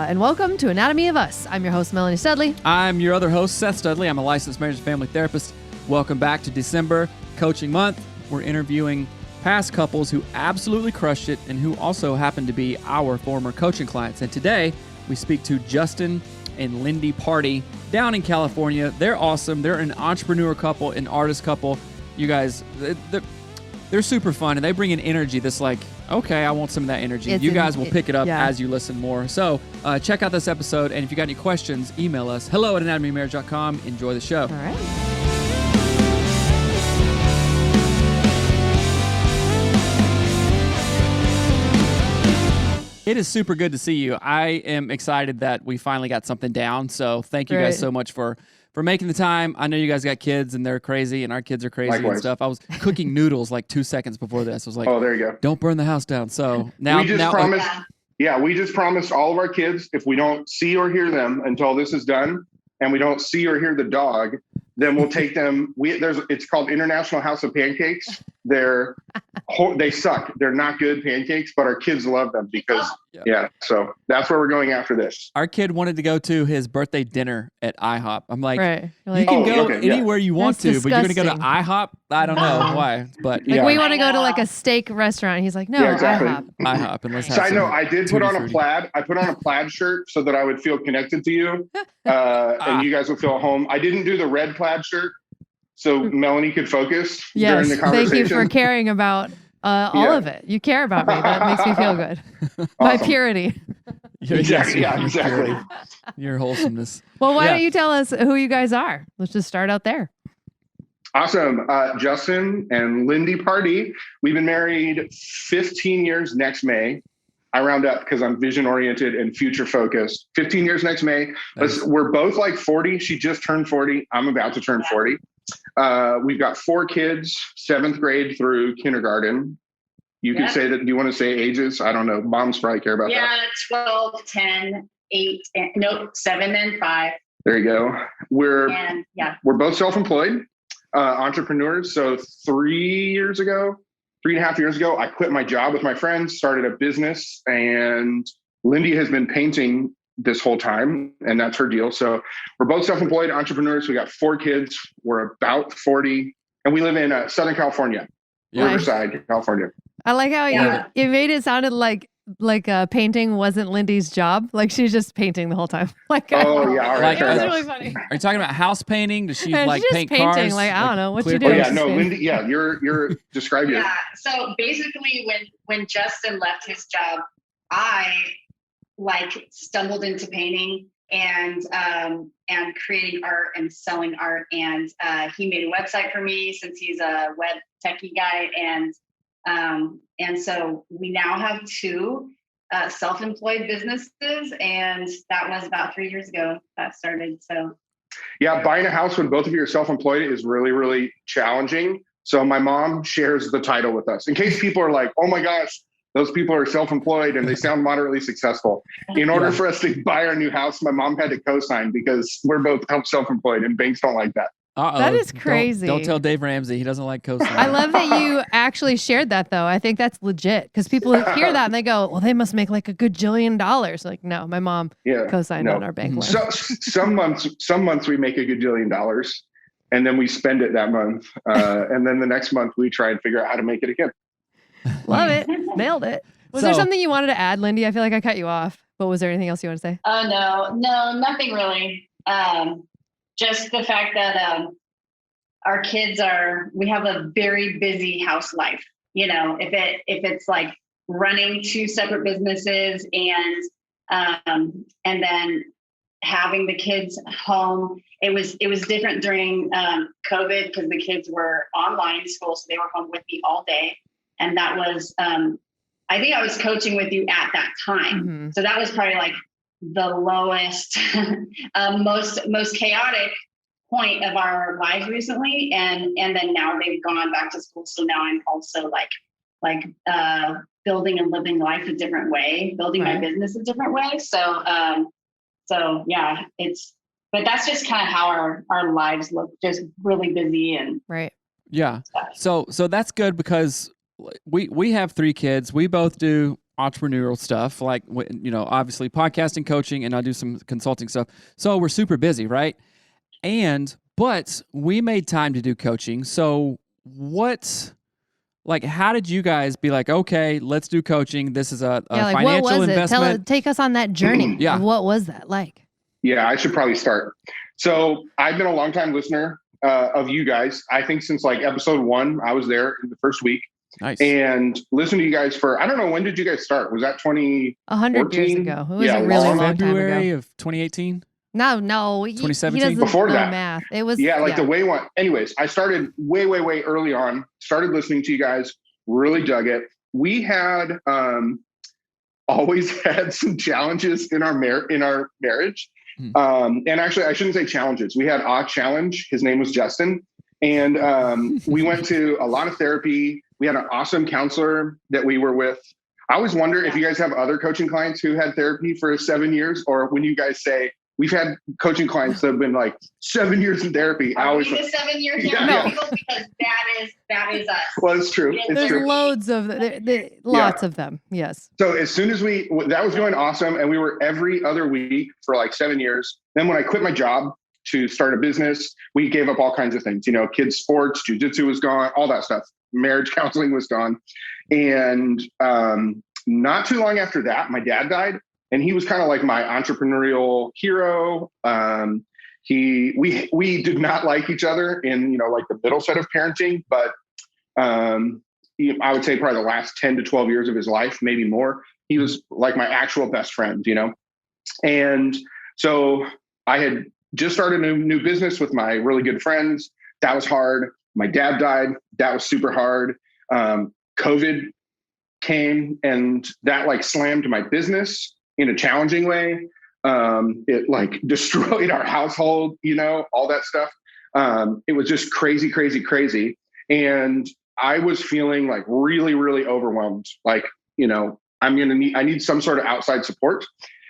and welcome to Anatomy of Us. I'm your host, Melanie Studley. I'm your other host, Seth Studley. I'm a licensed marriage and family therapist. Welcome back to December Coaching Month. We're interviewing past couples who absolutely crushed it and who also happen to be our former coaching clients. And today, we speak to Justin and Lindy Pardee down in California. They're awesome. They're an entrepreneur couple, an artist couple. You guys, they're super fun, and they bring an energy that's like, okay, I want some of that energy. You guys will pick it up as you listen more. So check out this episode, and if you got any questions, email us, hello@anatomymarriage.com. Enjoy the show. All right. It is super good to see you. I am excited that we finally got something down, so thank you guys so much for making the time. I know you guys got kids, and they're crazy, and our kids are crazy and stuff. I was cooking noodles like 2 seconds before this. I was like, oh, there you go. Don't burn the house down. So now... we just promised all of our kids, if we don't see or hear them until this is done, and we don't see or hear the dog, then we'll take them. It's called International House of Pancakes. They suck. They're not good pancakes, but our kids love them because, so that's where we're going after this. Our kid wanted to go to his birthday dinner at IHOP. I'm like, you can go anywhere you want to, but you're going to go to IHOP? I don't know why, but we want to go to like a steak restaurant. He's like, no, exactly. IHOP. And let's have Side note, I did put on a plaid. I put on a plaid shirt so that I would feel connected to you, and you guys would feel at home. I didn't do the red plaid shirt so Melanie could focus during the conversation. Thank you for caring about all of it. You care about me. That makes me feel good. Awesome. My purity. Exactly. Your wholesomeness. Well, why don't you tell us who you guys are? Let's just start out there. Awesome. Justin and Lindy Pardee. We've been married 15 years next May. I round up because I'm vision oriented and future focused. 15 years next May. Nice. We're both like 40. She just turned 40. I'm about to turn 40. We've got 4 kids, 7th grade through kindergarten. You can say that. Do you want to say ages? I don't know. Moms probably care about that. Yeah, 12, 10, 8, 7 and 5. There you go. We're both self-employed entrepreneurs. So 3.5 years ago, I quit my job with my friends, started a business, and Lindy has been painting this whole time, and that's her deal. So we're both self-employed entrepreneurs. We got 4 kids. We're about 40, and we live in Southern California, Riverside, California. I like how you made it sounded like painting wasn't Lindy's job. Like she's just painting the whole time. Like, all right. It was really funny. Are you talking about house painting? Does she like just paint painting, cars? Like I don't know what you Oh do. yeah, no, Lindy. Yeah, you're describe your. Yeah. So basically, when Justin left his job, I stumbled into painting and creating art and selling art. And he made a website for me since he's a web techie guy. And so we now have 2 self-employed businesses, and that was about 3 years ago that started. So yeah, buying a house when both of you are self-employed is really, really challenging. So my mom shares the title with us in case people are like, oh my gosh, those people are self-employed and they sound moderately successful. In order for us to buy our new house, my mom had to co-sign because we're both self-employed and banks don't like that. That is crazy. Don't tell Dave Ramsey. He doesn't like co-sign. I love that you actually shared that, though. I think that's legit because people hear that and they go, well, they must make like a good $1 jillion. Like, no, my mom co-signed on our bank loan. So, some months we make a good $1 jillion and then we spend it that month. And then the next month we try and figure out how to make it again. Love it. Nailed it. Was there something you wanted to add, Lindy? I feel like I cut you off, but was there anything else you want to say? Oh, no, nothing really. Just the fact that our kids we have a very busy house life. You know, if it's like running 2 separate businesses and then having the kids home, it was different during COVID because the kids were online school, so they were home with me all day. And that was, I think I was coaching with you at that time. Mm-hmm. So that was probably like the lowest, most chaotic point of our lives recently. And then now they've gone back to school. So now I'm also like building and living life a different way, building my business a different way. So yeah, but that's just kind of how our lives look, just really busy and yeah. So that's good because we have 3 kids. We both do entrepreneurial stuff, like, obviously podcasting, coaching, and I do some consulting stuff. So we're super busy, right? But we made time to do coaching. So how did you guys be like, okay, let's do coaching. This is a financial investment. Take us on that journey. Yeah. What was that like? Yeah, I should probably start. So I've been a longtime listener of you guys. I think since like episode 1, I was there in the first week. Nice. And listened to you guys for, I don't know, when did you guys start? Was that 100 years ago. It was a really long time ago. February of 2018? No. 2017? Before that. Math. It was. The way one. Anyways, I started way early on, started listening to you guys, really dug it. We had always had some challenges in our marriage. And actually, I shouldn't say challenges. We had a challenge. His name was Justin. And we went to a lot of therapy. We had an awesome counselor that we were with. I always wonder if you guys have other coaching clients who had therapy for 7 years, or when you guys say, we've had coaching clients that have been like 7 years in therapy. Are we the 7 years young people? Because that is us. Well, it's true. There's loads of lots of them. Yes. So as soon as that was going awesome, and we were every other week for like 7 years. Then when I quit my job to start a business, we gave up all kinds of things. Kids sports, jujitsu was gone, all that stuff. Marriage counseling was gone, and not too long after that, my dad died. And he was kind of like my entrepreneurial hero. We did not like each other in, like the middle set of parenting, but I would say probably the last 10 to 12 years of his life, maybe more. He was like my actual best friend, And so I had just started a new business with my really good friends. That was hard. My dad died. That was super hard. COVID came, and that like slammed my business in a challenging way. It like destroyed our household, all that stuff. It was just crazy. And I was feeling like really overwhelmed. Like, I need some sort of outside support.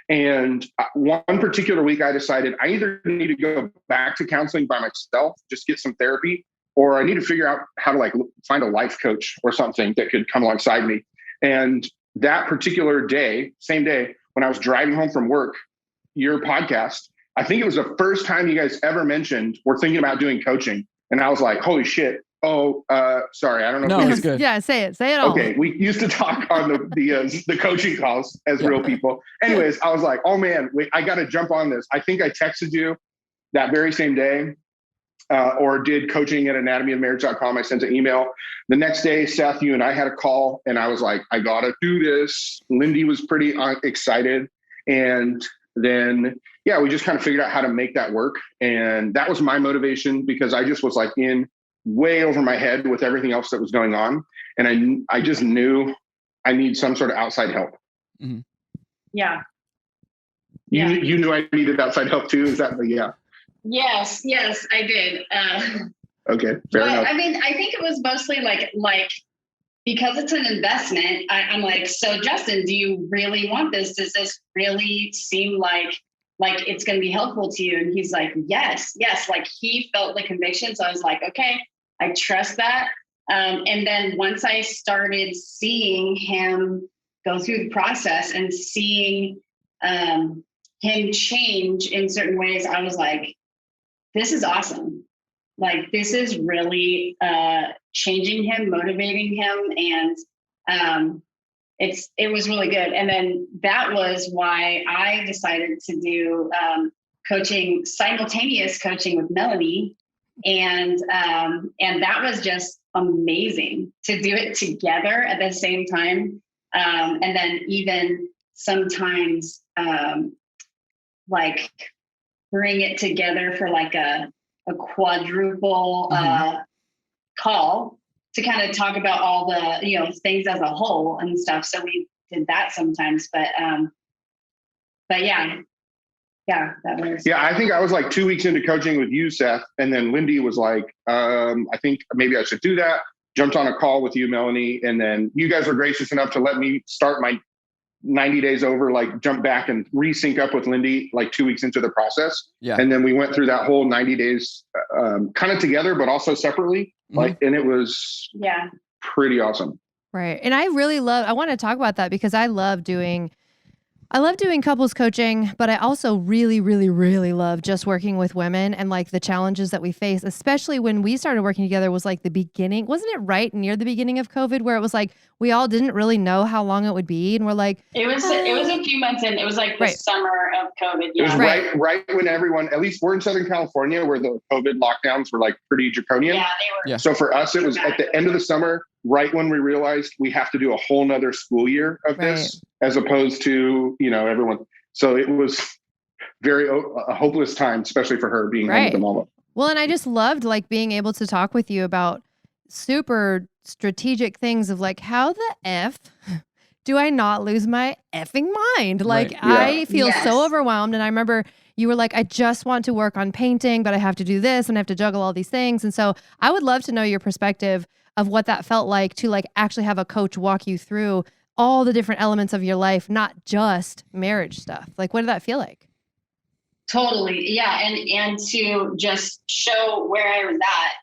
And one particular week I decided I either need to go back to counseling by myself, just get some therapy, or I need to figure out how to like find a life coach or something that could come alongside me. And that particular day, same day, when I was driving home from work, your podcast, I think it was the first time you guys ever mentioned we're thinking about doing coaching. And I was like, holy shit. Oh, sorry. I don't know. No, it's good. Yeah, say it all. Okay. We used to talk on the coaching calls as real people. Anyways, I was like, oh man, wait, I got to jump on this. I think I texted you that very same day, or did coaching at anatomyofmarriage.com. I sent an email. The next day, Seth, you and I had a call, and I was like, I got to do this. Lindy was pretty excited. And then, we just kind of figured out how to make that work. And that was my motivation, because I just was like in way over my head with everything else that was going on. And I just knew I need some sort of outside help. Mm-hmm. Yeah. You knew I needed outside help too. Is that yeah? Yes, I did. Okay, fair enough. I mean, I think it was mostly like because it's an investment. I'm like, so Justin, do you really want this? Does this really seem like it's going to be helpful to you? And he's like, yes. Like he felt the conviction. So I was like, okay, I trust that. And then once I started seeing him go through the process and seeing him change in certain ways, I was like, this is awesome. Like, this is really changing him, motivating him. And it was really good. And then that was why I decided to do simultaneous coaching with Melanie. And that was just amazing to do it together at the same time. And then even sometimes like bring it together for like a quadruple call to kind of talk about all the, things as a whole and stuff. So we did that sometimes, but yeah, that was. Yeah, I think I was like 2 weeks into coaching with you, Seth, and then Lindy was like, I think maybe I should do that. Jumped on a call with you, Melanie, and then you guys were gracious enough to let me start my 90 days over, like jump back and resync up with Lindy like 2 weeks into the process. Yeah. And then we went through that whole 90 days kind of together, but also separately. Like, and it was pretty awesome. Right. And I want to talk about that because I love doing couples coaching, but I also really, really, really love just working with women and like the challenges that we face, especially when we started working together was like the beginning. Wasn't it right near the beginning of COVID where it was like, we all didn't really know how long it would be. And we're like, it was a few months in. It was like the summer of COVID. Yeah. It was right when everyone, at least we're in Southern California where the COVID lockdowns were like pretty draconian. Yeah, they were. Yeah. So for us, it was at the end of the summer, right when we realized we have to do a whole nother school year of this, as opposed to, everyone. So it was a hopeless time, especially for her being home with the mama. Well, and I just loved like being able to talk with you about super strategic things of like, how the F do I not lose my effing mind? Like I feel so overwhelmed. And I remember you were like, I just want to work on painting, but I have to do this and I have to juggle all these things. And so I would love to know your perspective of what that felt like to like actually have a coach walk you through all the different elements of your life, not just marriage stuff. Like, what did that feel like? Totally. Yeah. And to just show where I was at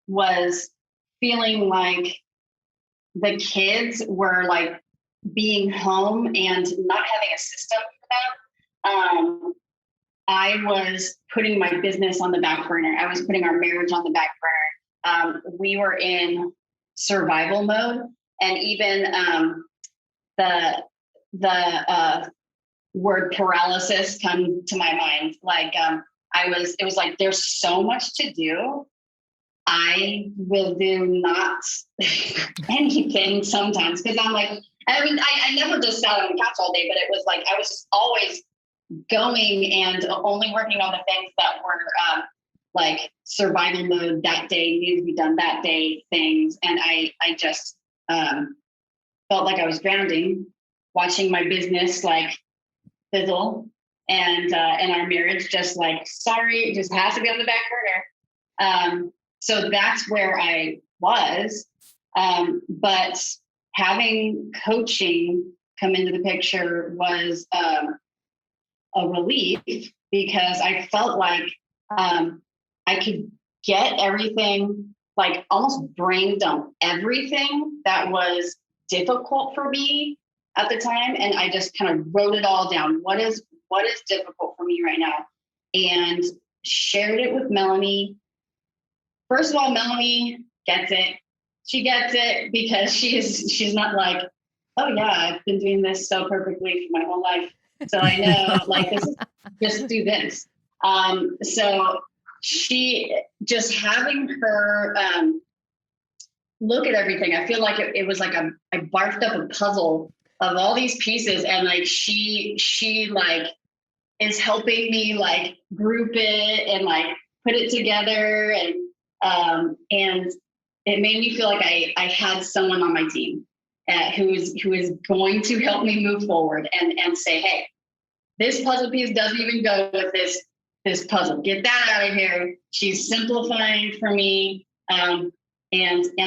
was feeling like the kids were like being home and not having a system for them. I was putting my business on the back burner. I was putting our marriage on the back burner. We were in survival mode. And even the word paralysis come to my mind. Like it was like, there's so much to do. I will do not anything sometimes because I'm like, I never just sat on the couch all day, but it was like I was just always going and only working on the things that were like survival mode that day, needed to be done that day things. And I just felt like I was drowning, watching my business like fizzle and our marriage just like, sorry, it just has to be on the back burner. So that's where I was. But having coaching come into the picture was a relief because I felt like I could get everything, like almost brain dump everything that was difficult for me at the time. And I just kind of wrote it all down. What is difficult for me right now? And shared it with Melanie. First of all, Melanie gets it. She gets it because she's not like, oh yeah, I've been doing this so perfectly for my whole life. So I know like this is just do this. So she just having her look at everything. I feel like it was like I barfed up a puzzle of all these pieces and like she like is helping me like group it and like put it together and it made me feel like I had someone on my team who is going to help me move forward and say, hey, this puzzle piece doesn't even go with this puzzle. Get that out of here. She's simplifying for me. And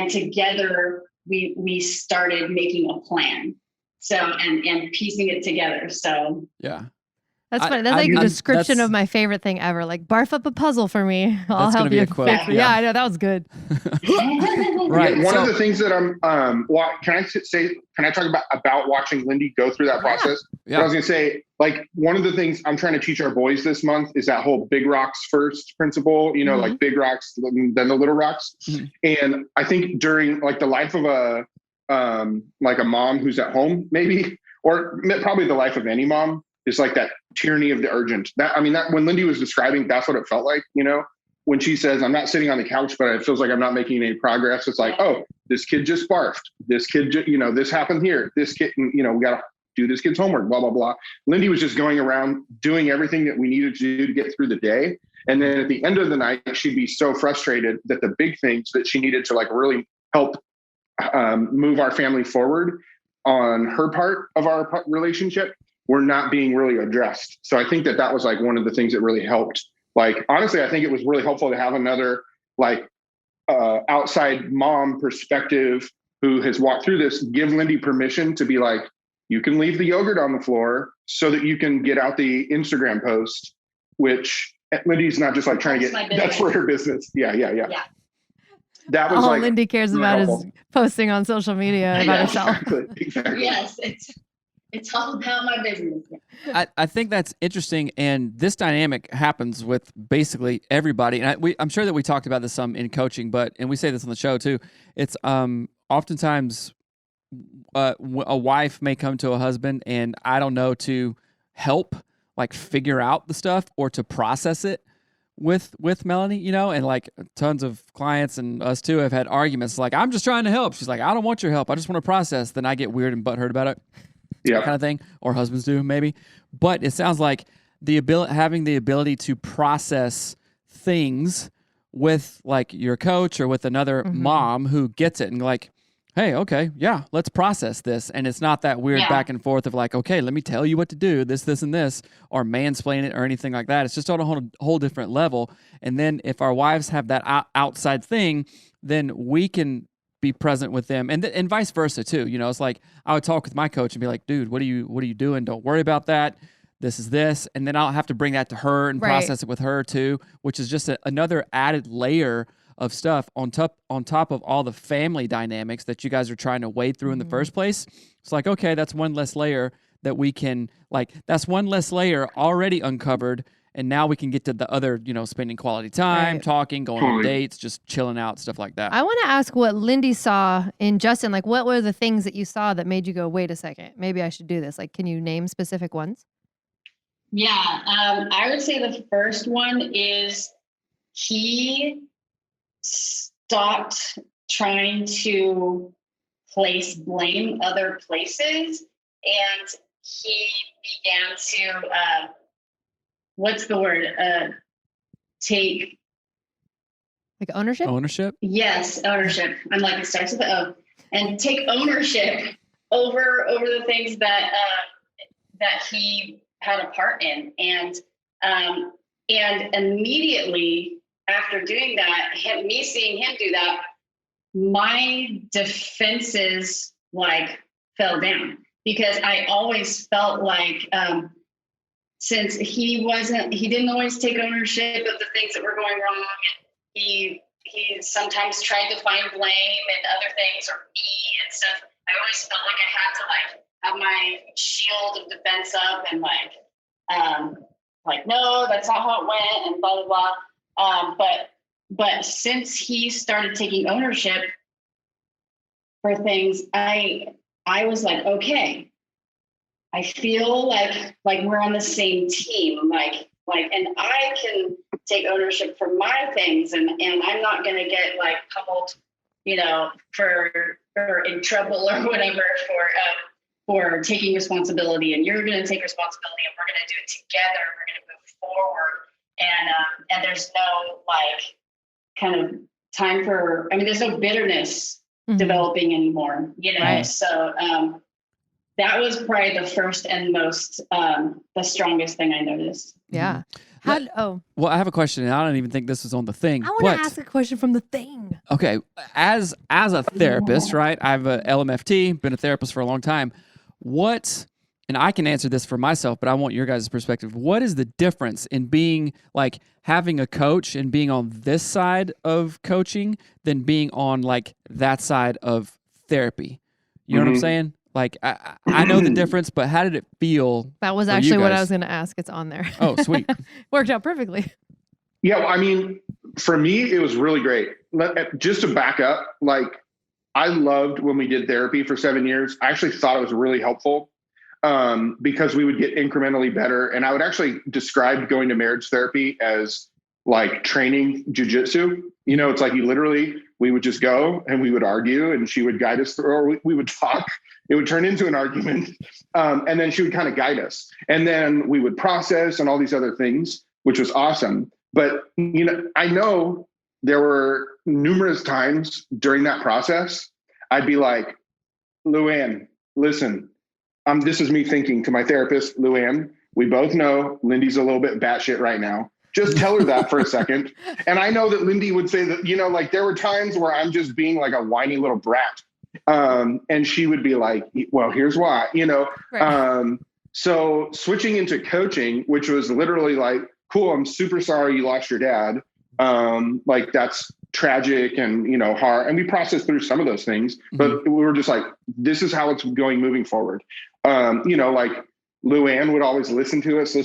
together we started making a plan. So, and piecing it together. So yeah. That's funny. That's like a description of my favorite thing ever. Like, barf up a puzzle for me. I'll help you. Yeah, I know. That was good. Right. Yeah, one of the things that can I talk about watching Lindy go through that process? Yeah. I was going to say, like, one of the things I'm trying to teach our boys this month is that whole big rocks first principle, like big rocks, then the little rocks. Mm-hmm. And I think during like the life of a mom who's at home, maybe, or probably the life of any mom, is like that tyranny of the urgent. That when Lindy was describing, that's what it felt like, when she says, I'm not sitting on the couch, but it feels like I'm not making any progress. It's like, oh, this kid just barfed. This kid, this happened here. This kid, we got to do this kid's homework, blah, blah, blah. Lindy was just going around doing everything that we needed to do to get through the day. And then at the end of the night, she'd be so frustrated that the big things that she needed to like really help move our family forward on her part of our relationship were not being really addressed. So I think that was like one of the things that really helped. Like, honestly, I think it was really helpful to have another like outside mom perspective who has walked through this, give Lindy permission to be like, you can leave the yogurt on the floor so that you can get out the Instagram post, which Lindy's not just like trying to get, that's for her business. Yeah. that was all like Lindy cares really about helpful. is posting on social media about herself. Exactly. Yes, it's all about my business. I think that's interesting, and this dynamic happens with basically everybody. And I'm sure that we talked about this some in coaching, and we say this on the show too. It's oftentimes a wife may come to a husband, and I don't know, to help like figure out the stuff or to process it with Melanie, you know, and like tons of clients and us too have had arguments like, I'm just trying to help. She's like, I don't want your help. I just want to process. Then I get weird and butthurt about it. Yeah. Kind of thing, or husbands do maybe. But it sounds like having the ability to process things with like your coach or with another mom who gets it and like, hey, okay, yeah, let's process this. And it's not that weird back and forth of like, okay, let me tell you what to do, this, and this, or mansplain it or anything like that. It's just on a whole different level. And then if our wives have that outside thing, then we can be present with them, and vice versa too. You know, it's like I would talk with my coach and be like, dude, what are you doing? Don't worry about that. This is this. And then I'll have to bring that to her and process it with her too, which is just another added layer of stuff on top of all the family dynamics that you guys are trying to wade through in the first place. It's like, okay, that's one less layer that we can, like, that's one less layer already uncovered. And now we can get to the other, you know, spending quality time, talking, going on dates, just chilling out, stuff like that. I want to ask what Lindy saw in Justin. Like, what were the things that you saw that made you go, wait a second, maybe I should do this? Like, can you name specific ones? Yeah, I would say the first one is he stopped trying to place blame other places, and he began to what's the word? Take like ownership? Yes, ownership. I'm like, it starts with the O. And take ownership over the things that he had a part in. And immediately after doing that, me seeing him do that, my defenses like fell down, because I always felt like since he didn't always take ownership of the things that were going wrong. He sometimes tried to find blame and other things, or me and stuff. I always felt like I had to like have my shield of defense up and like, no, that's not how it went, and blah, blah, blah. But since he started taking ownership for things, I was like, okay, I feel like we're on the same team, like, and I can take ownership for my things, and I'm not going to get like pummeled, you know, for in trouble or whatever for taking responsibility, and you're going to take responsibility, and we're going to do it together. We're going to move forward, and there's no like kind of time for, I mean, there's no bitterness developing anymore, you know? Right. So, that was probably the first and most, the strongest thing I noticed. Yeah. Well, I have a question, and I don't even think this is on the thing. I want to ask a question from the thing. Okay. As a therapist, right? I have a LMFT, been a therapist for a long time. And I can answer this for myself, but I want your guys' perspective. What is the difference in being like having a coach and being on this side of coaching than being on like that side of therapy? You know what I'm saying? Like, I know the difference, but how did it feel? That was actually what I was going to ask. It's on there. Oh, sweet. Worked out perfectly. Yeah, I mean, for me, it was really great. Just to back up, like, I loved when we did therapy for 7 years. I actually thought it was really helpful because we would get incrementally better. And I would actually describe going to marriage therapy as like training jujitsu. You know, it's like we would just go and we would argue, and she would guide us through, or we would talk. It would turn into an argument. And then she would kind of guide us. And then we would process and all these other things, which was awesome. But, you know, I know there were numerous times during that process, I'd be like, Luann, listen, this is me thinking to my therapist, Luann, we both know Lindy's a little bit batshit right now. Just tell her that for a second. And I know that Lindy would say that, you know, like there were times where I'm just being like a whiny little brat. And she would be like, well, here's why, you know. Right. So switching into coaching, which was literally like, cool, I'm super sorry you lost your dad, Like that's tragic and, you know, hard. And we processed through some of those things, but we were just like, this is how it's going moving forward. You know, like Luann would always listen to us.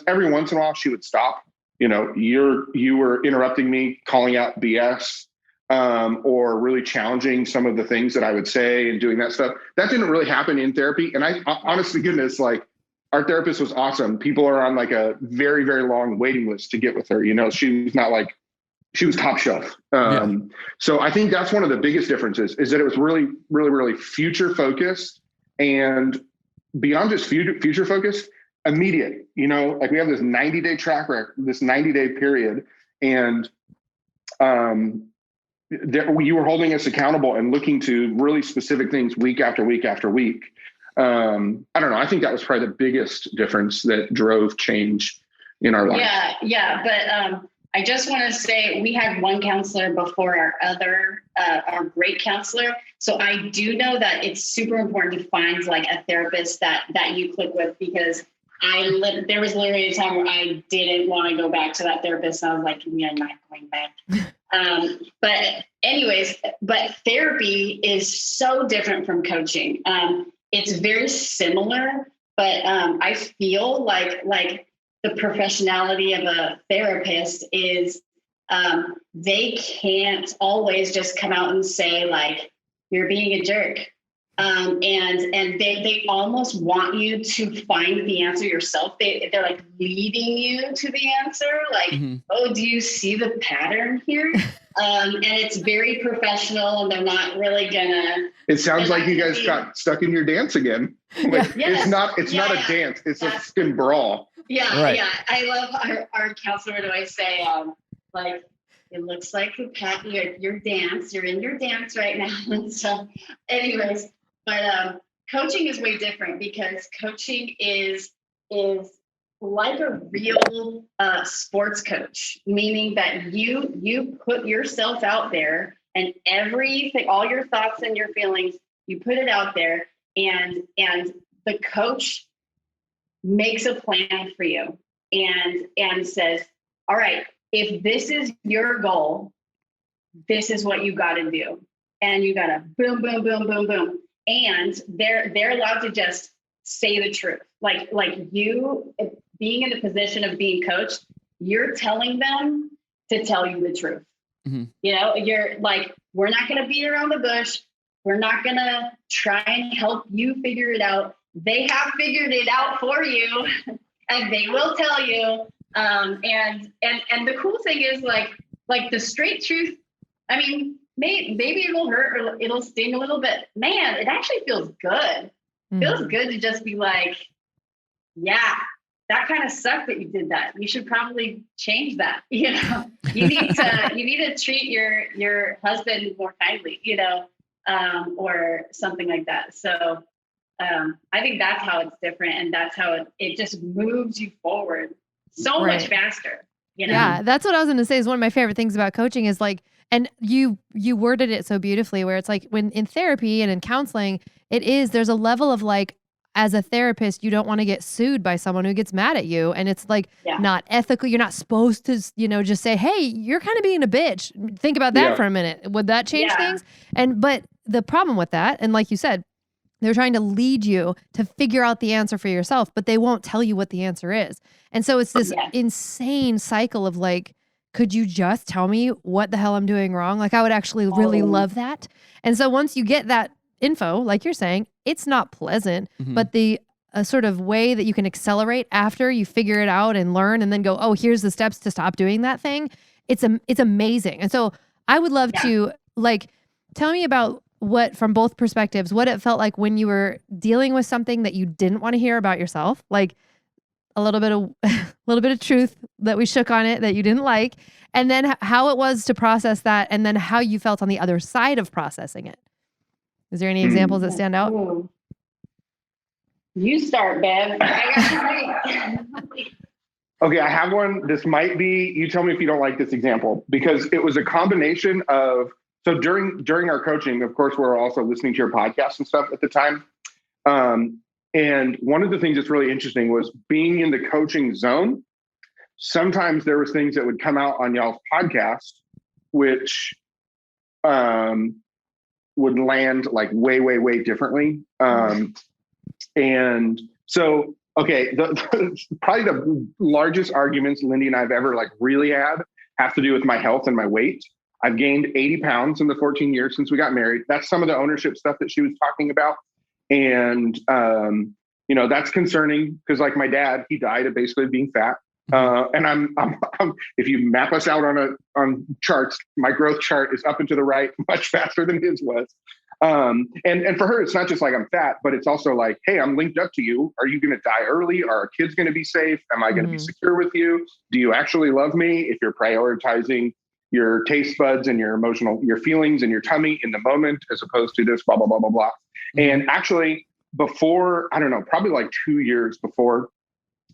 Every once in a while she would stop, you know, you were interrupting me, calling out BS, or really challenging some of the things that I would say and doing that stuff. That didn't really happen in therapy. And I honest to goodness, like our therapist was awesome. People are on like a very, very long waiting list to get with her. You know, she was not like, she was top shelf. So I think that's one of the biggest differences is that it was really, really, really future focused and beyond just future focused, immediate, you know, like we have this 90-day track record, this 90-day period. And you were holding us accountable and looking to really specific things week after week after week. I don't know. I think that was probably the biggest difference that drove change in our lives. Yeah. But I just want to say we had one counselor before our great counselor. So I do know that it's super important to find like a therapist that you click with, because there was literally a time where I didn't want to go back to that therapist. And I was like, I'm not going back. But anyways, therapy is so different from coaching. It's very similar, but I feel like the professionality of a therapist is they can't always just come out and say like, you're being a jerk. And they almost want you to find the answer yourself. They're like leading you to the answer. Like, oh, do you see the pattern here? And it's very professional, and they're not really gonna. It sounds like you guys got stuck in your dance again. Like, It's not a dance. It's a fucking brawl. Yeah, right. Yeah. I love our counselor would always say, like, it looks like your dance. You're in your dance right now. And so, anyways. But coaching is way different, because coaching is like a real sports coach, meaning that you put yourself out there and everything, all your thoughts and your feelings, you put it out there, and the coach makes a plan for you and says, all right, if this is your goal, this is what you got to do. And you got to boom, boom, boom, boom, boom. And they're allowed to just say the truth. Like you being in the position of being coached, you're telling them to tell you the truth. You know, you're like, we're not going to beat around the bush. We're not going to try and help you figure it out. They have figured it out for you, and they will tell you. And the cool thing is like the straight truth. I mean, maybe it'll hurt or it'll sting a little bit. Man, it actually feels good. Feels good to just be like, yeah, that kind of sucked that you did that. You should probably change that. You know, you need to treat your husband more kindly, you know, or something like that. So I think that's how it's different, and that's how it just moves you forward so much faster. You know? Yeah, that's what I was going to say is one of my favorite things about coaching is like, and you worded it so beautifully where it's like when in therapy and in counseling, there's a level of like, as a therapist, you don't want to get sued by someone who gets mad at you. And it's like not ethical. You're not supposed to, you know, just say, hey, you're kind of being a bitch. Think about that for a minute. Would that change things? But the problem with that, and like you said, they're trying to lead you to figure out the answer for yourself, but they won't tell you what the answer is. And so it's this insane cycle of like, could you just tell me what the hell I'm doing wrong? Like I would actually really love that. And so once you get that info, like you're saying, it's not pleasant, but the sort of way that you can accelerate after you figure it out and learn and then go, oh, here's the steps to stop doing that thing. It's amazing. And so I would love to like, tell me about what, from both perspectives, what it felt like when you were dealing with something that you didn't want to hear about yourself, like a little bit of truth that we shook on it that you didn't like, and then how it was to process that, and then how you felt on the other side of processing it. Is there any examples that stand out? You start, Bev. Okay, I have one. This might be, you tell me if you don't like this example, because it was a combination of, so during our coaching, of course, we're also listening to your podcast and stuff at the time. And one of the things that's really interesting was being in the coaching zone. sometimes there was things that would come out on y'all's podcast, which would land like way, way, way differently. And so, okay, probably the largest arguments Lindy and I have ever like really had have to do with my health and my weight. I've gained 80 pounds in the 14 years since we got married. That's some of the ownership stuff that she was talking about. And, you know, that's concerning because like my dad, he died of basically being fat. And I'm if you map us out on charts, my growth chart is up and to the right much faster than his was. And for her, it's not just like I'm fat, but it's also like, hey, I'm linked up to you. Are you going to die early? Are our kids going to be safe? Am I going to be secure with you? Do you actually love me? If you're prioritizing your taste buds and your emotional, your feelings and your tummy in the moment, as opposed to this blah, blah, blah, blah, blah. And actually before, I don't know, probably like 2 years before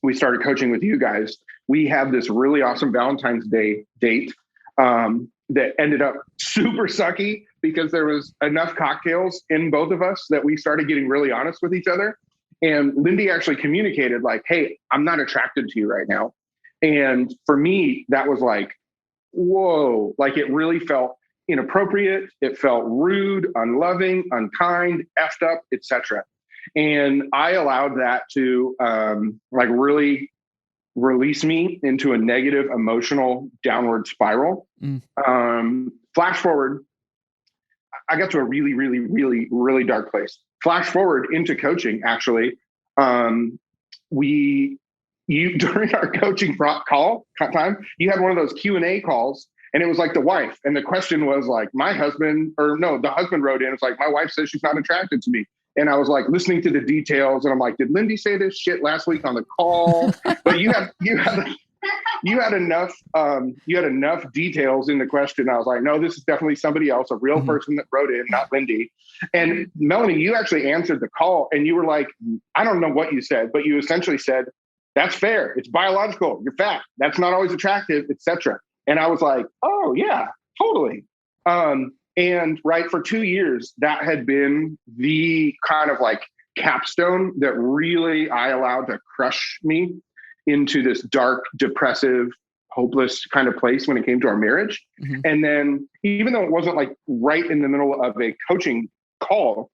we started coaching with you guys, we had this really awesome Valentine's Day date that ended up super sucky because there was enough cocktails in both of us that we started getting really honest with each other. And Lindy actually communicated like, hey, I'm not attracted to you right now. And for me, that was like, whoa, like it really felt inappropriate. It felt rude, unloving, unkind, effed up, etc. And I allowed that to like really release me into a negative emotional downward spiral. Flash forward, I got to a really, really, really, really dark place. Flash forward into coaching, actually. During our coaching call time, you had one of those Q&A calls, and it was like the wife. And the question was like, the husband wrote in. It's like, my wife says she's not attracted to me. And I was like listening to the details, and I'm like, did Lindy say this shit last week on the call? But you had enough details in the question. I was like, no, this is definitely somebody else, a real person that wrote in, not Lindy. And Melanie, you actually answered the call, and you were like, I don't know what you said, but you essentially said, that's fair. It's biological. You're fat. That's not always attractive, etc. And I was like, oh yeah, totally. And right, for 2 years, that had been the kind of like capstone that really I allowed to crush me into this dark, depressive, hopeless kind of place when it came to our marriage. And then even though it wasn't like right in the middle of a coaching call,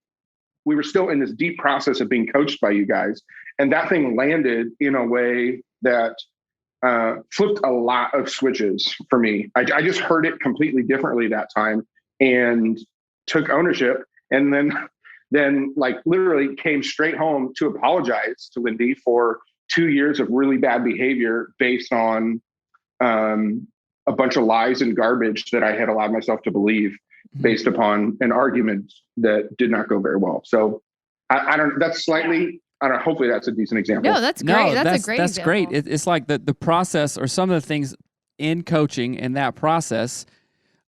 we were still in this deep process of being coached by you guys. And that thing landed in a way that flipped a lot of switches for me. I just heard it completely differently that time and took ownership. And then like literally came straight home to apologize to Lindy for 2 years of really bad behavior based on a bunch of lies and garbage that I had allowed myself to believe based upon an argument that did not go very well. So hopefully that's a decent example. No, that's great. That's a great That's example. great. It's like the process or some of the things in coaching and that process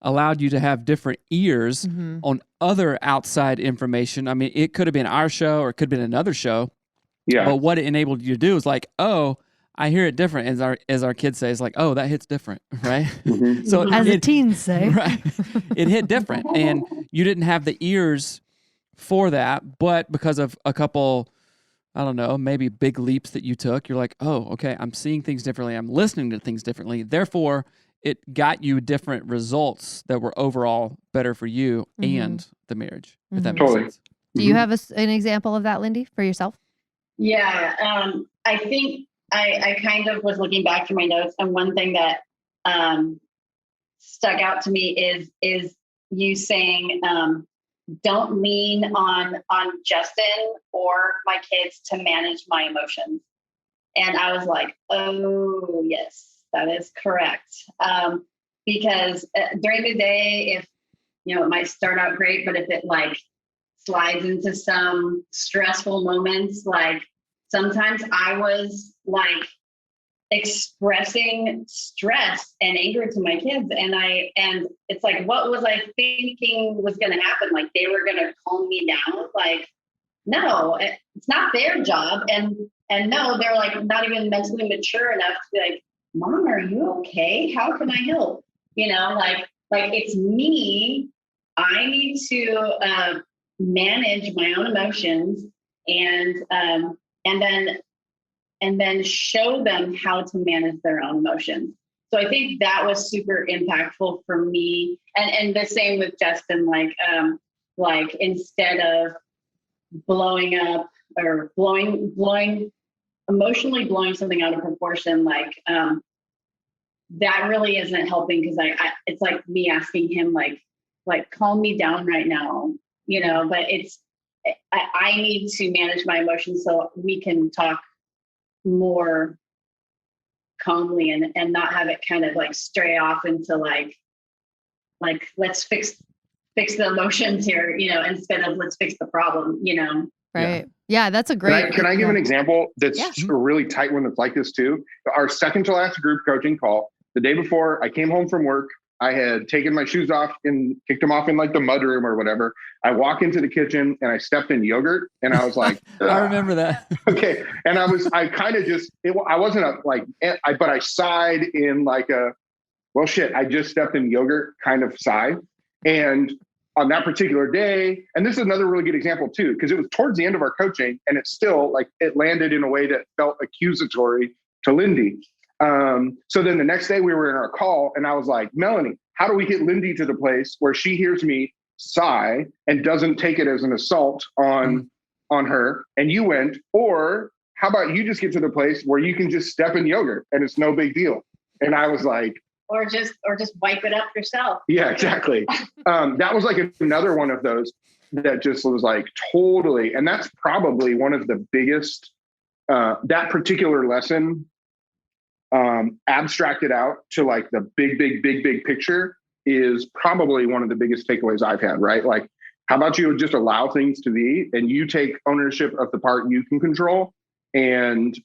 allowed you to have different ears on other outside information. I mean, it could have been our show or it could have been another show. Yeah. But what it enabled you to do is like, oh, I hear it different. As our kids say, it's like, oh, that hits different, right? So as the teens say, right, it hit different, and you didn't have the ears for that. But because of a couple, I don't know, maybe big leaps that you took, you're like, oh, okay, I'm seeing things differently. I'm listening to things differently. Therefore, it got you different results that were overall better for you and the marriage. If that makes sense. Do you have an example of that, Lindy, for yourself? Yeah, I think I kind of was looking back to my notes, and one thing that stuck out to me is you saying, don't lean on Justin or my kids to manage my emotions. And I was like, oh, yes, that is correct. Because during the day, if, it might start out great, but if it like slides into some stressful moments, like sometimes I was like expressing stress and anger to my kids. And it's like, what was I thinking was going to happen? Like they were going to calm me down. Like, no, it's not their job. And no, they're like not even mentally mature enough to be like, Mom, are you okay? How can I help? Like it's me. I need to manage my own emotions. And then and then show them how to manage their own emotions. So I think that was super impactful for me. And the same with Justin, like instead of blowing up or emotionally blowing something out of proportion, that really isn't helping, because it's like me asking him like calm me down right now, but I need to manage my emotions so we can talk more calmly and not have it kind of like stray off into like let's fix the emotions here, instead of let's fix the problem, Right. Yeah, that's a great. Can I give an example that's a really tight one that's like this too? Our second to last group coaching call, the day before I came home from work, I had taken my shoes off and kicked them off in like the mudroom or whatever. I walk into the kitchen and I stepped in yogurt and I was like, I remember that. Okay. And I kind of just, I wasn't but I sighed in like well, shit, I just stepped in yogurt kind of sigh. And on that particular day, and this is another really good example too, because it was towards the end of our coaching and it's still like, it landed in a way that felt accusatory to Lindy. So then the next day we were in our call and I was like, Melanie, how do we get Lindy to the place where she hears me sigh and doesn't take it as an assault on her? And you went, or how about you just get to the place where you can just step in yogurt and it's no big deal? And I was like, or just wipe it up yourself. Yeah, exactly. That was like another one of those that just was like totally, and that's probably one of the biggest, that particular lesson abstracted out to like the big picture is probably one of the biggest takeaways I've had, right? Like, how about you just allow things to be and you take ownership of the part you can control and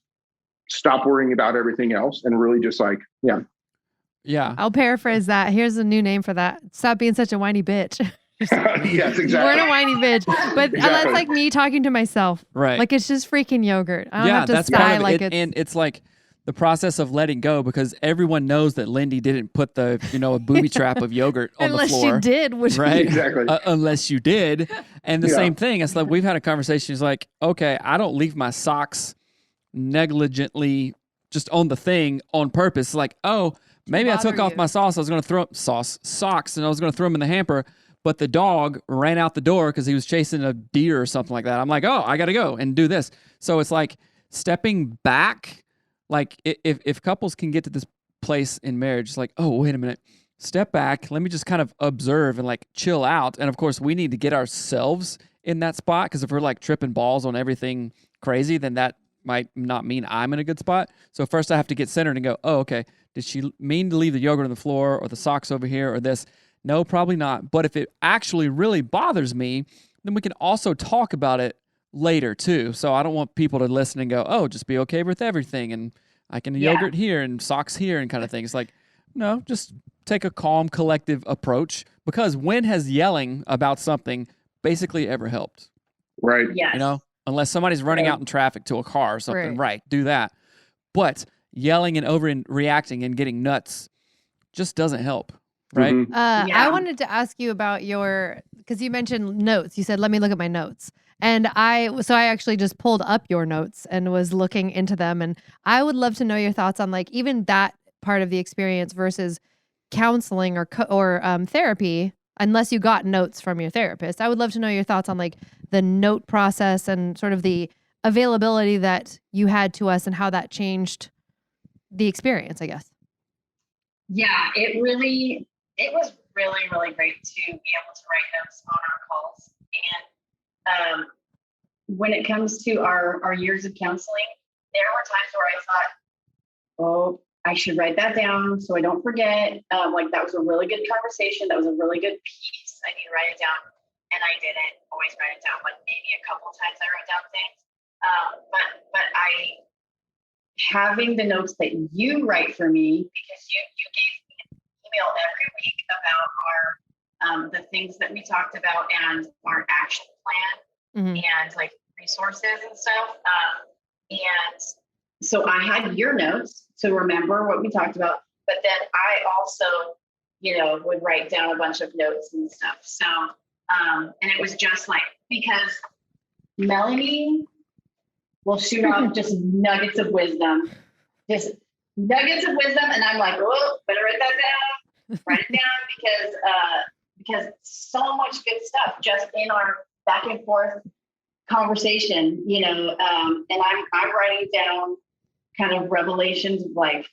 stop worrying about everything else and really just like, Yeah. I'll paraphrase that. Here's a new name for that. Stop being such a whiny bitch. Yes, exactly. You weren't a whiny bitch, but Exactly. that's like me talking to myself. Right. Like it's just freaking yogurt. I don't have to that's sigh part of like it. And it's like the process of letting go, because everyone knows that Lindy didn't put the, a booby trap of yogurt on unless the floor. she did, which right? Exactly. Unless you did. And the same thing. It's like we've had a conversation. It's like, okay, I don't leave my socks negligently just on the thing on purpose. Like, oh, maybe I took off my socks. I was going to throw socks, and I was going to throw them in the hamper. But the dog ran out the door because he was chasing a deer or something like that. I'm like, oh, I got to go and do this. So it's like stepping back. Like if couples can get to this place in marriage, it's like, oh, wait a minute, step back. Let me just kind of observe and like chill out. And of course, we need to get ourselves in that spot, because if we're like tripping balls on everything crazy, then that might not mean I'm in a good spot. So first I have to get centered and go, oh, okay, did she mean to leave the yogurt on the floor or the socks over here or this? No, probably not. But if it actually really bothers me, then we can also talk about it later too. So I don't want people to listen and go, oh, just be okay with everything. And I can yogurt here and socks here and kind of thing. It's like, no, just take a calm, collective approach, because when has yelling about something basically ever helped? Right. Yes. Unless somebody's running out in traffic to a car or something, right? Do that. But yelling and overreacting and getting nuts just doesn't help, right? Mm-hmm. I wanted to ask you about because you mentioned notes. You said, let me look at my notes. And I actually just pulled up your notes and was looking into them. And I would love to know your thoughts on like even that part of the experience versus counseling or therapy, unless you got notes from your therapist. I would love to know your thoughts on like the note process and sort of the availability that you had to us and how that changed the experience, I guess. Yeah, it was really, really great to be able to write notes on our calls. And when it comes to our years of counseling, there were times where I thought, oh, I should write that down so I don't forget. Like that was a really good conversation. That was a really good piece. I need to write it down. And I didn't always write it down, but maybe a couple of times I wrote down things. But having the notes that you write for me, because you gave me an email every week about the things that we talked about and our action plan and like resources and stuff. And so I had your notes to remember what we talked about, but then I also, would write down a bunch of notes and stuff. So, and it was just like, because Melanie will shoot off just nuggets of wisdom, And I'm like, oh, better write that down, because so much good stuff just in our back and forth conversation, and I'm writing down kind of revelations of like,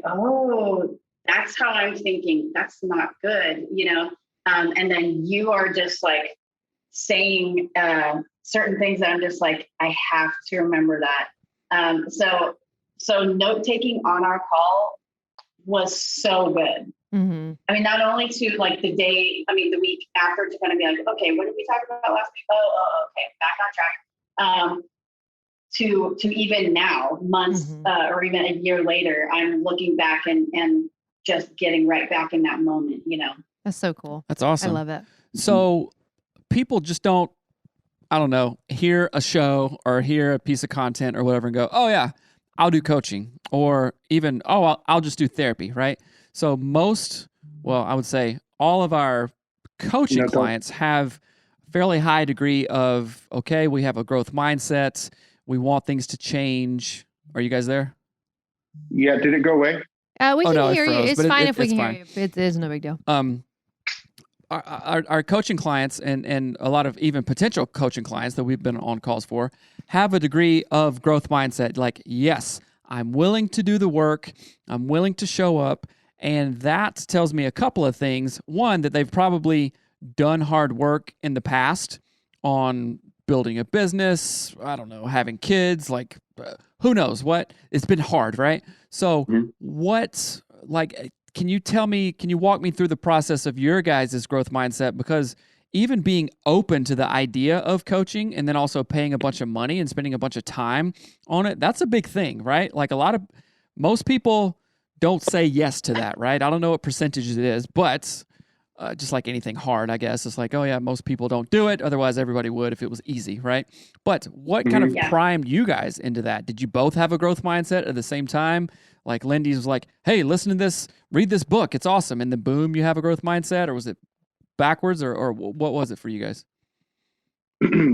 oh, that's how I'm thinking. That's not good, and then you are just like saying certain things that I'm just like, I have to remember that. So note taking on our call was so good. Mm-hmm. I mean, not only to like the week after, to kind of be like, okay, what did we talk about last week? Oh, okay, back on track. To even now, months or even a year later, I'm looking back and just getting right back in that moment, That's so cool. That's awesome. I love it. So people just don't, I don't know, hear a show or hear a piece of content or whatever and go, oh yeah, I'll do coaching, or even, I'll just do therapy, right? So I would say all of our coaching clients have a fairly high degree of, okay, we have a growth mindset. We want things to change. Are you guys there? Yeah. Did it go away? We can hear you. Froze, It's fine if we it's can fine. hear you. It is no big deal. Our coaching clients and a lot of even potential coaching clients that we've been on calls for have a degree of growth mindset. Like, yes, I'm willing to do the work. I'm willing to show up. And that tells me a couple of things. One, that they've probably done hard work in the past on building a business, I don't know, having kids, like who knows what? It's been hard, right? So can you walk me through the process of your guys' growth mindset? Because even being open to the idea of coaching and then also paying a bunch of money and spending a bunch of time on it, that's a big thing, right? Like most people don't say yes to that, right? I don't know what percentage it is, but just like anything hard, I guess, it's like, oh yeah, most people don't do it. Otherwise, everybody would if it was easy, right? But what kind of primed you guys into that? Did you both have a growth mindset at the same time? Like Lindy's was like, hey, listen to this, read this book, it's awesome. And then boom, you have a growth mindset? Or was it backwards, or what was it for you guys?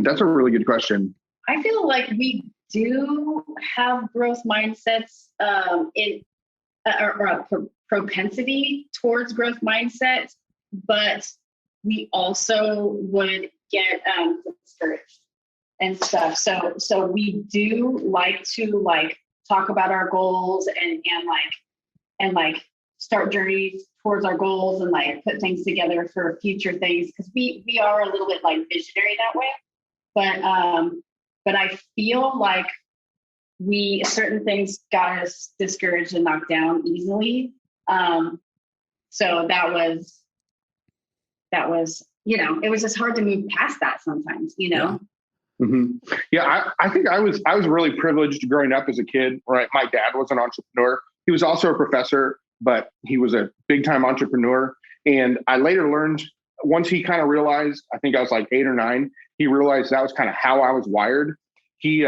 That's a really good question. I feel like we do have growth mindsets or a propensity towards growth mindset, but we also would get discouraged and stuff. So we do like to talk about our goals and start journeys towards our goals and put things together for future things, because we are a little bit visionary that way. But I feel like certain things got us discouraged and knocked down easily. So that was, it was just hard to move past that sometimes, Yeah. Mm-hmm. Yeah, I think I was really privileged growing up as a kid. Right, my dad was an entrepreneur. He was also a professor, but he was a big time entrepreneur. And I later learned, once he kind of realized, I think I was 8 or 9, he realized that was kind of how I was wired. He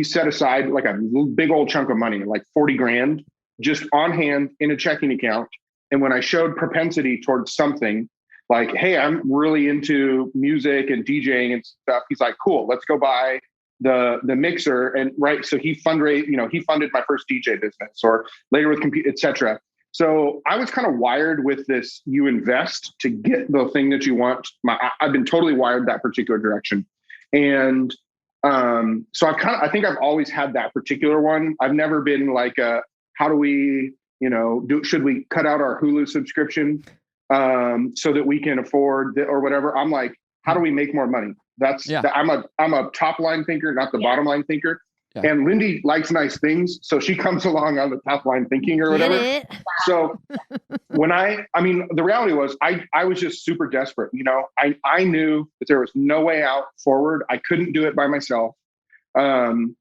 set aside a big old chunk of money, like 40 grand, just on hand in a checking account. And when I showed propensity towards something, like, hey, I'm really into music and DJing and stuff, he's like, cool, let's go buy the mixer. And right, so he funded my first DJ business, or later with compute, etc. So I was kind of wired with this: you invest to get the thing that you want. I've been totally wired that particular direction. And so I think I've always had that particular one. I've never been how do we, should we cut out our Hulu subscription so that we can afford or whatever? I'm like, how do we make more money? I'm a top line thinker, not the bottom line thinker. Yeah. And Lindy likes nice things, so she comes along on the top line thinking or whatever. So when the reality was I was just super desperate. I knew that there was no way out forward. I couldn't do it by myself. And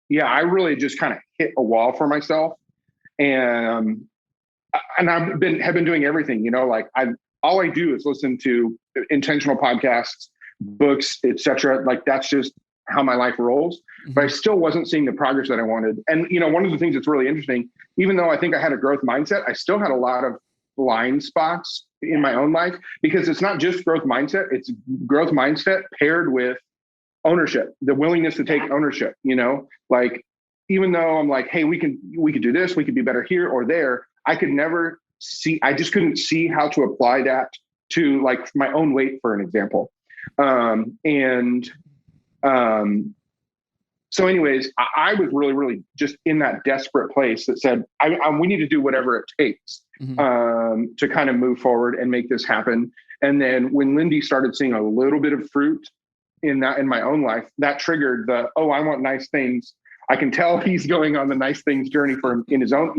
yeah, I really just kind of hit a wall for myself. And I've been doing everything, all I do is listen to intentional podcasts, books, etc. That's just how my life rolls. Mm-hmm. But I still wasn't seeing the progress that I wanted. And, one of the things that's really interesting, even though I think I had a growth mindset, I still had a lot of blind spots in my own life, because it's not just growth mindset, it's growth mindset paired with ownership, the willingness to take ownership, like, even though I'm like, hey, we could do this, we could be better here or there. I just couldn't see how to apply that to like my own weight, for an example. So anyways, I was really, really just in that desperate place that said, we need to do whatever it takes to kind of move forward and make this happen. And then when Lindy started seeing a little bit of fruit in my own life, that triggered I want nice things. I can tell he's going on the nice things journey for him in his own,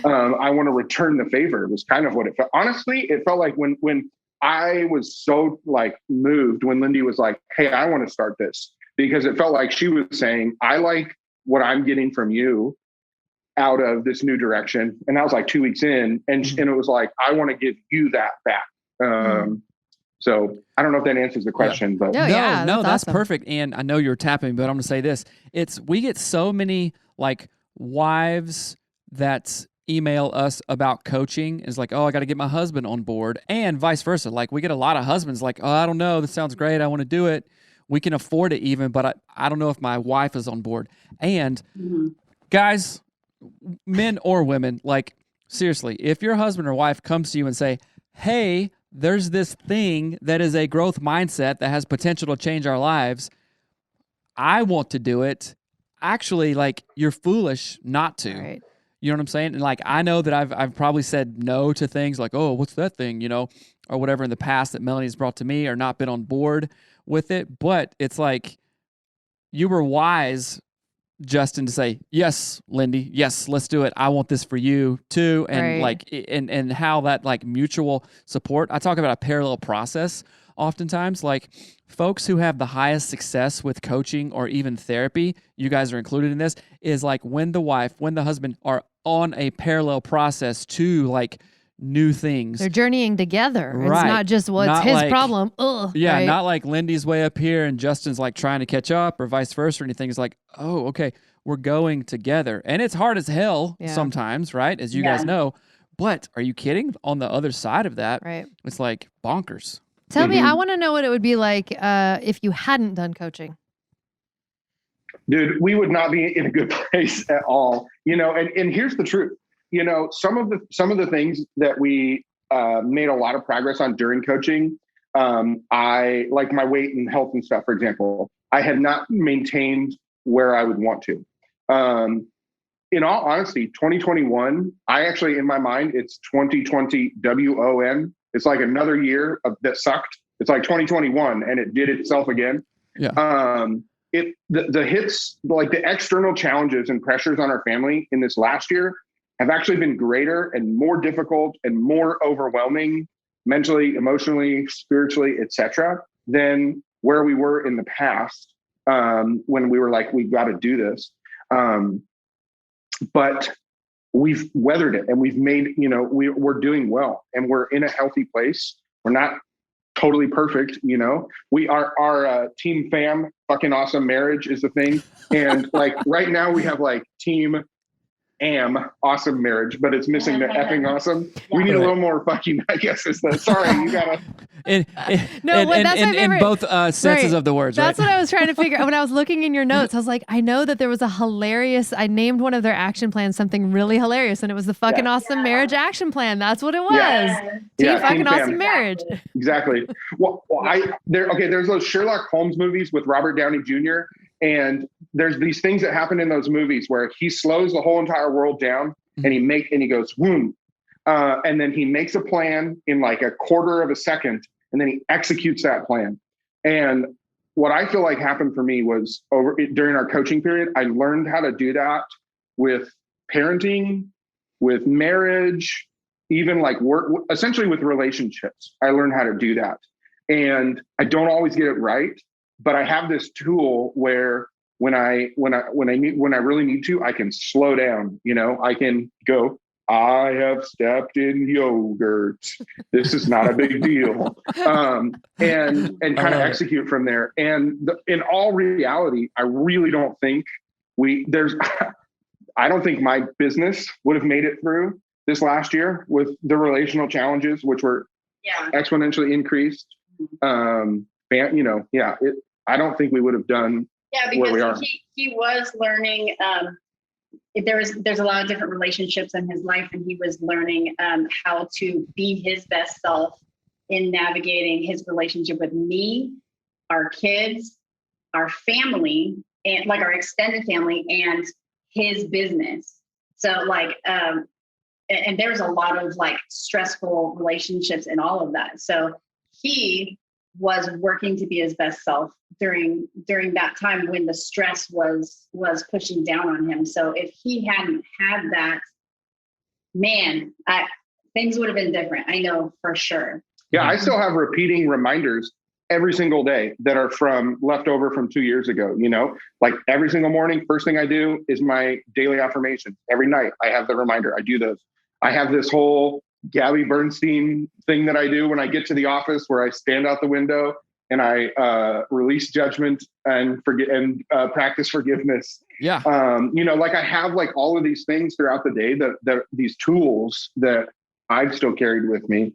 I want to return the favor. It was kind of what it felt. Honestly, it felt like when I was so like moved when Lindy was like, hey, I want to start this, because it felt like she was saying, I like what I'm getting from you out of this new direction. And that was like 2 weeks in, and it was like, I want to give you that back. So I don't know if that answers the question, but no, that's awesome. perfect. And I know you're tapping, but I'm going to say this. We get so many like wives that email us about coaching is like, oh, I got to get my husband on board, and vice versa. Like we get a lot of husbands like, oh, I don't know, this sounds great, I want to do it. We can afford it even, but I don't know if my wife is on board. And guys, men or women, like seriously, if your husband or wife comes to you and say, hey, there's this thing that is a growth mindset that has potential to change our lives, I want to do it. Actually, like, you're foolish not to. Right. You know what I'm saying? And like, I know that I've probably said no to things like, oh, what's that thing, or whatever in the past that Melanie's brought to me, or not been on board with it. But it's like, you were wise, Justin, to say, yes, Lindy, yes, let's do it. I want this for you too. And like, and how that like mutual support, I talk about a parallel process oftentimes. Like, folks who have the highest success with coaching or even therapy, you guys are included in this, is like when the husband are on a parallel process to like new things. They're journeying together. Right. It's not just, well, it's his problem. Yeah, right? not like Lindy's way up here and Justin's like trying to catch up or vice versa or anything. It's like, oh, okay, we're going together. And it's hard as hell sometimes, right? As you guys know. But are you kidding? On the other side of that, it's like bonkers. Tell me, I want to know what it would be like if you hadn't done coaching. Dude, we would not be in a good place at all. And here's the truth. Some of the things that we made a lot of progress on during coaching, I like my weight and health and stuff, for example, I had not maintained where I would want to. In all honesty, 2021, I actually, in my mind, it's 2020 WON. It's like another year that sucked. It's like 2021 and it did itself again. Yeah. The hits, like the external challenges and pressures on our family in this last year have actually been greater and more difficult and more overwhelming mentally, emotionally, spiritually, etc., than where we were in the past when we were like, we've got to do this. But we've weathered it and we've made, we're doing well and we're in a healthy place. We're not totally perfect. We are our team fam, fucking awesome marriage is the thing. And like right now we have like team awesome marriage, but it's missing the effing awesome. We need a little more fucking, I guess is the, sorry, you gotta. In both senses of the words. That's right? what I was trying to figure out. When I was looking in your notes, I was like, I know that there was I named one of their action plans something really hilarious, and it was the fucking awesome marriage action plan. That's what it was. Team fucking awesome marriage. Exactly. Well, there's those Sherlock Holmes movies with Robert Downey Jr., and there's these things that happen in those movies where he slows the whole entire world down and he goes, boom. And then he makes a plan in like a quarter of a second and then he executes that plan. And what I feel like happened for me was during our coaching period, I learned how to do that with parenting, with marriage, even like work, essentially with relationships. I learned how to do that. And I don't always get it right. But I have this tool where when I really need to, I can slow down. I can go, I have stepped in yogurt. This is not a big deal. And kind of execute from there. And in all reality, I really don't think I don't think my business would have made it through this last year with the relational challenges, which were exponentially increased. I don't think we would have done where we are. Because he was learning. There's a lot of different relationships in his life, and he was learning how to be his best self in navigating his relationship with me, our kids, our family, and like our extended family, and his business. So like, and there's a lot of like stressful relationships in all of that. So he was working to be his best self during that time when the stress was pushing down on him. So if he hadn't had that, man, things would have been different. I know for sure. Yeah, I still have repeating reminders every single day that are leftover from 2 years ago. Like every single morning, first thing I do is my daily affirmations. Every night I have the reminder. I do those. I have this whole Gabby Bernstein thing that I do when I get to the office, where I stand out the window and I release judgment and practice forgiveness. Yeah. Like I have like all of these things throughout the day that these tools that I've still carried with me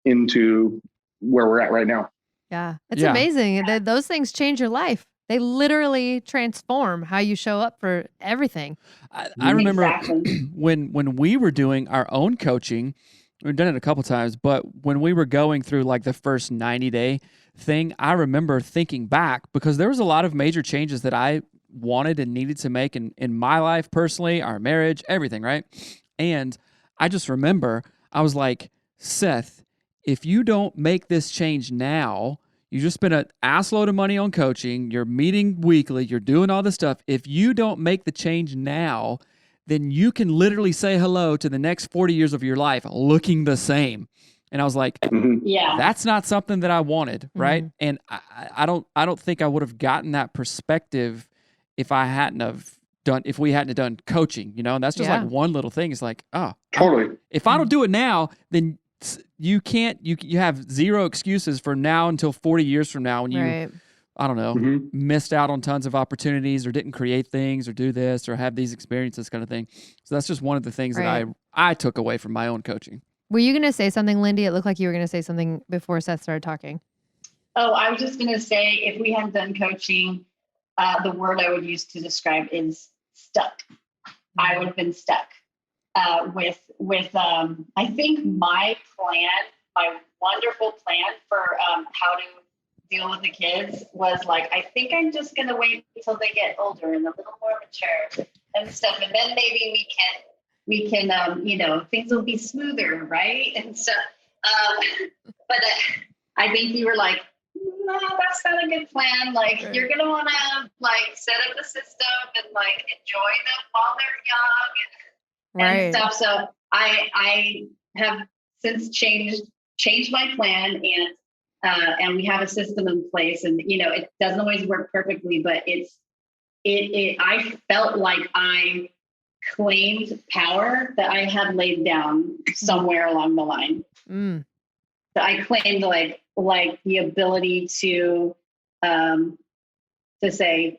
into where we're at right now. Yeah. It's amazing that those things change your life. They literally transform how you show up for everything. I remember when we were doing our own coaching, we've done it a couple times, but when we were going through like the first 90-day thing, I remember thinking back, because there was a lot of major changes that I wanted and needed to make in my life personally, our marriage, everything, right? And I just remember I was like, Seth, if you don't make this change now, you just spent an assload of money on coaching, you're meeting weekly, you're doing all this stuff. If you don't make the change now, then you can literally say hello to the next 40 years of your life looking the same. And I was like, that's not something that I wanted, right? And I don't think I would have gotten that perspective if we hadn't done coaching, and that's just like one little thing. It's like, totally. If I don't do it now, then you have zero excuses for now until 40 years from now when you, I don't know, missed out on tons of opportunities or didn't create things or do this or have these experiences kind of thing. So that's just one of the things that I took away from my own coaching. Were you going to say something, Lindy? It looked like you were going to say something before Seth started talking. Oh, I was just going to say, if we hadn't done coaching, the word I would use to describe is stuck. I would have been stuck. With I think my wonderful plan for how to deal with the kids was like, I think I'm just going to wait until they get older and a little more mature and stuff. And then maybe we can things will be smoother. Right. And so, but I think you were like, no, that's not a good plan. Like you're going to want to like set up a system and like enjoy them while they're young and stuff. So I have since changed my plan, and we have a system in place, and it doesn't always work perfectly, but I felt like I claimed power that I had laid down somewhere along the line. So I claimed like the ability to say,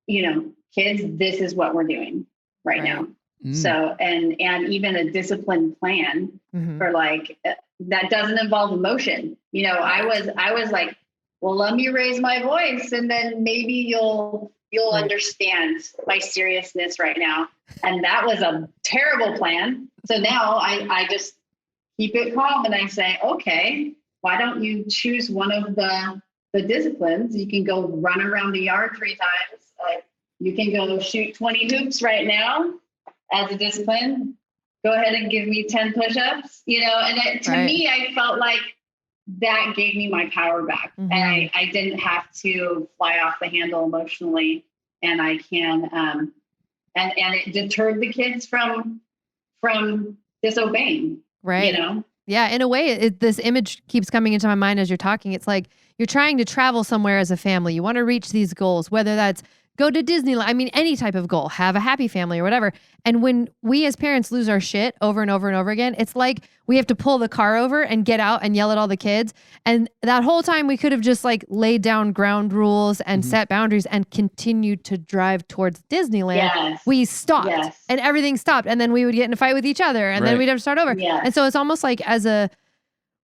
kids, this is what we're doing right now. So, and even a disciplined plan for like, that doesn't involve emotion. I was like, well, let me raise my voice and then maybe you'll understand my seriousness right now. And that was a terrible plan. So now I just keep it calm and I say, okay, why don't you choose one of the disciplines? You can go run around the yard 3 times. You can go shoot 20 hoops right now. As a discipline, go ahead and give me 10 push-ups, and to me, I felt like that gave me my power back. And I didn't have to fly off the handle emotionally, and I can, and it deterred the kids from disobeying, right. Yeah. In a way, this image keeps coming into my mind as you're talking. It's like you're trying to travel somewhere as a family. You want to reach these goals, whether that's go to Disneyland. I mean, any type of goal, have a happy family or whatever. And when we as parents lose our shit over and over and over again, it's like we have to pull the car over and get out and yell at all the kids. And that whole time we could have just like laid down ground rules and set boundaries and continued to drive towards Disneyland. Yes. We stopped and everything stopped. And then we would get in a fight with each other and then we'd have to start over. Yes. And so it's almost like